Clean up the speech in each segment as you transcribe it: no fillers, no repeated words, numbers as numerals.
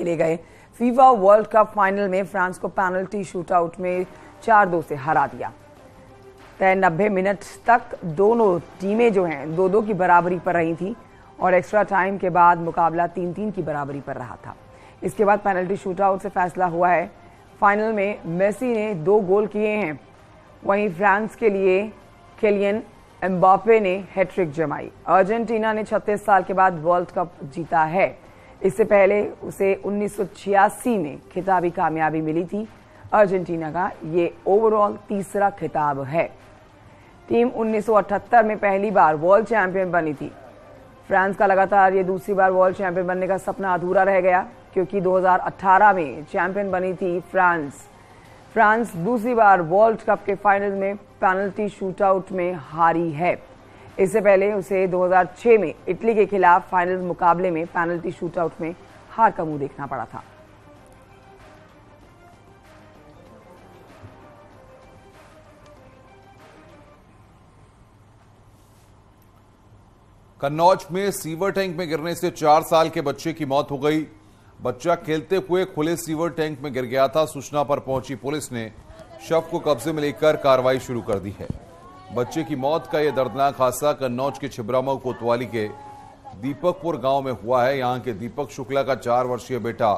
खेले गए FIFA world cup final में फ्रांस को पेनल्टी शूटआउट में 4-2 से हरा दिया। तय 90 मिनट तक दोनों टीमें जो हैं 2-2 की बराबरी पर रही थी और एक्स्ट्रा टाइम के बाद मुकाबला 3-3 की बराबरी पर रहा था। इसके बाद पेनल्टी शूटआउट से फैसला हुआ है। फाइनल में मेसी ने 2 गोल किए हैं, वहीं फ्रांस के लिए किलियन एम्बापे ने हैट्रिक जमाई। अर्जेंटीना ने 36 साल के बाद वर्ल्ड कप जीता है। इससे पहले उसे 1986 में खिताबी कामयाबी मिली थी। अर्जेंटीना का ये ओवरऑल तीसरा खिताब है। टीम 1978 में पहली बार वर्ल्ड चैंपियन बनी थी। फ्रांस का लगातार ये दूसरी बार वर्ल्ड चैंपियन बनने का सपना अधूरा रह गया, क्योंकि 2018 में चैंपियन बनी थी फ्रांस दूसरी बार वर्ल्ड कप के फाइनल में पेनल्टी शूटआउट में हारी है। इससे पहले उसे 2006 में इटली के खिलाफ फाइनल मुकाबले में पेनल्टी शूटआउट में हार का मुंह देखना पड़ा था। कन्नौज में सीवर टैंक में गिरने से 4 साल के बच्चे की मौत हो गई। बच्चा खेलते हुए खुले सीवर टैंक में गिर गया था। सूचना पर पहुंची पुलिस ने शव को कब्जे में लेकर कार्रवाई शुरू कर दी है। बच्चे की मौत का यह दर्दनाक हादसा कन्नौज के छिबरामऊ कोतवाली के दीपकपुर गांव में हुआ है। यहां के दीपक शुक्ला का 4 वर्षीय बेटा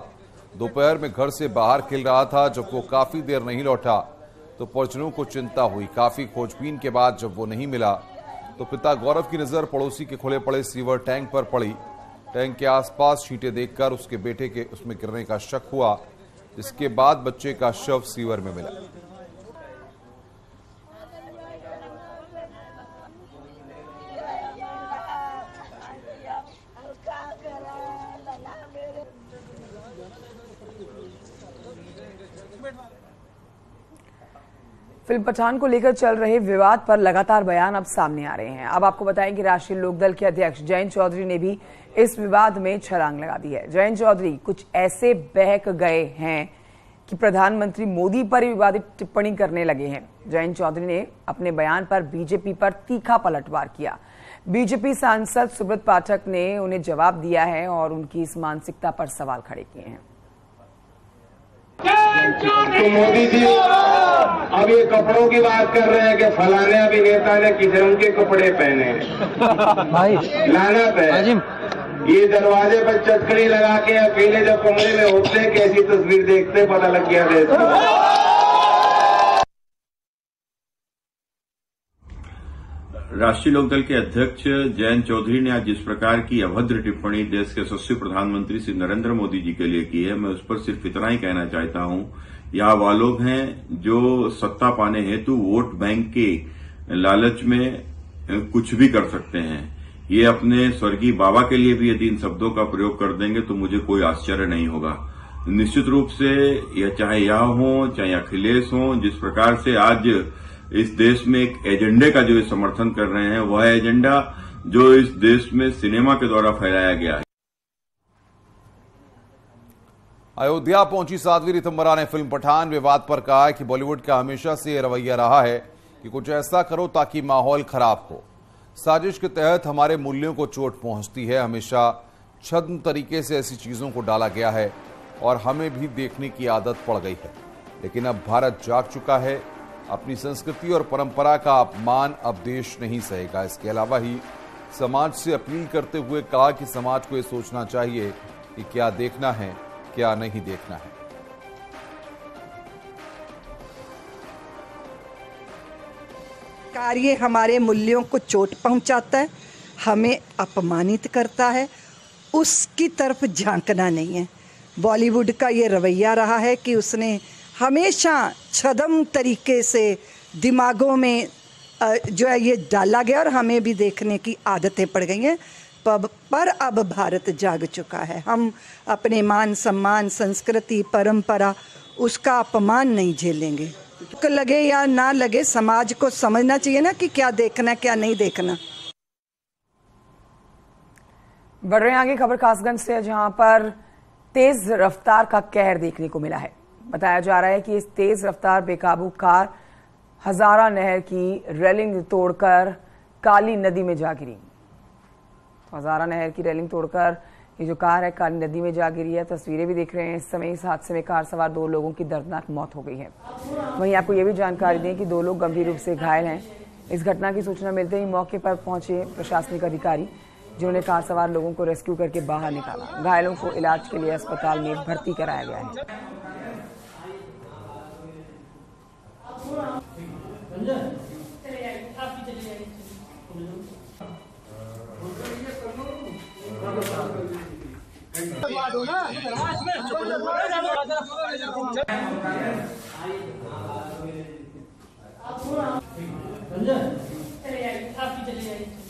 दोपहर में घर से बाहर खेल रहा था। जब वो काफी देर नहीं लौटा तो परिजनों को चिंता हुई। काफी खोजबीन के बाद जब वो नहीं मिला तो पिता गौरव की नजर पड़ोसी के खुले पड़े सीवर टैंक पर पड़ी। टैंक के आसपास छींटे देखकर उसके बेटे के उसमें गिरने का शक हुआ, जिसके बाद बच्चे का शव सीवर में मिला। फिल्म पठान को लेकर चल रहे विवाद पर लगातार बयान अब सामने आ रहे हैं। अब आपको बताएं कि राष्ट्रीय लोकदल के अध्यक्ष जयंत चौधरी ने भी इस विवाद में छलांग लगा दी है। जयंत चौधरी कुछ ऐसे बहक गए हैं कि प्रधानमंत्री मोदी पर ही विवादित टिप्पणी करने लगे हैं। जयंत चौधरी ने अपने बयान पर बीजेपी पर तीखा पलटवार किया। बीजेपी सांसद सुब्रत पाठक ने उन्हें जवाब दिया है और उनकी इस मानसिकता पर सवाल खड़े किए हैं। तो मोदी जी अब ये कपड़ों की बात कर रहे हैं कि फलाने अभिनेता ने किस रंग के कपड़े पहने हैं। लानत है। ये दरवाजे पर चटकड़ी लगा के अकेले जब कमरे में होते हैं, कैसी तस्वीर देखते पता लग गया देश को। राष्ट्रीय लोकदल के अध्यक्ष जयंत चौधरी ने आज जिस प्रकार की अभद्र टिप्पणी देश के यशस्वी प्रधानमंत्री श्री नरेंद्र मोदी जी के लिए की है, मैं उस पर सिर्फ इतना ही कहना चाहता हूं, यहाँ वह लोग हैं जो सत्ता पाने हेतु वोट बैंक के लालच में कुछ भी कर सकते हैं। ये अपने स्वर्गीय बाबा के लिए भी यदि इन शब्दों का प्रयोग कर देंगे तो मुझे कोई आश्चर्य नहीं होगा। निश्चित रूप से यह चाहे यह हो चाहे अखिलेश हो, जिस प्रकार से आज इस देश में एक एजेंडे का जो समर्थन कर रहे हैं, वह एजेंडा जो इस देश में सिनेमा के द्वारा फैलाया गया है। अयोध्या पहुंची साध्वी ऋतंबरा ने फिल्म पठान विवाद पर कहा कि बॉलीवुड का हमेशा से यह रवैया रहा है कि कुछ ऐसा करो ताकि माहौल खराब हो। साजिश के तहत हमारे मूल्यों को चोट पहुंचती है। हमेशा छद्म तरीके से ऐसी चीजों को डाला गया है और हमें भी देखने की आदत पड़ गई है। लेकिन अब भारत जाग चुका है। अपनी संस्कृति और परंपरा का अपमान अब देश नहीं सहेगा। इसके अलावा ही समाज से अपील करते हुए कहा कि समाज को यह सोचना चाहिए कि क्या देखना है क्या नहीं देखना है। कार्य हमारे मूल्यों को चोट पहुंचाता है, हमें अपमानित करता है, उसकी तरफ झांकना नहीं है। बॉलीवुड का ये रवैया रहा है कि उसने हमेशा छद्म तरीके से दिमागों में जो है ये डाला गया और हमें भी देखने की आदतें पड़ गई हैं। पर अब भारत जाग चुका है। हम अपने मान सम्मान संस्कृति परंपरा उसका अपमान नहीं झेलेंगे। लगे या ना लगे, समाज को समझना चाहिए ना कि क्या देखना क्या नहीं देखना। बढ़ रहे आगे खबर कासगंज से, जहां पर तेज रफ्तार का कहर देखने को मिला है। बताया जा रहा है कि इस तेज रफ्तार बेकाबू कार हजारा नहर की रेलिंग तोड़कर काली नदी में जा गिरी। हजारा नहर की रेलिंग तोड़कर ये जो कार है काली नदी में जा गिरी है। तस्वीरें भी देख रहे हैं इस समय। इस हादसे में कार सवार 2 लोगों की दर्दनाक मौत हो गई है। वहीं आपको ये भी जानकारी दें कि 2 लोग गंभीर रूप से घायल हैं। इस घटना की सूचना मिलते ही मौके पर पहुंचे प्रशासनिक अधिकारी, जिन्होंने कार सवार लोगों को रेस्क्यू करके बाहर निकाला। घायलों को इलाज के लिए अस्पताल में भर्ती कराया गया है। चले आइए, आपकी चली जाइए।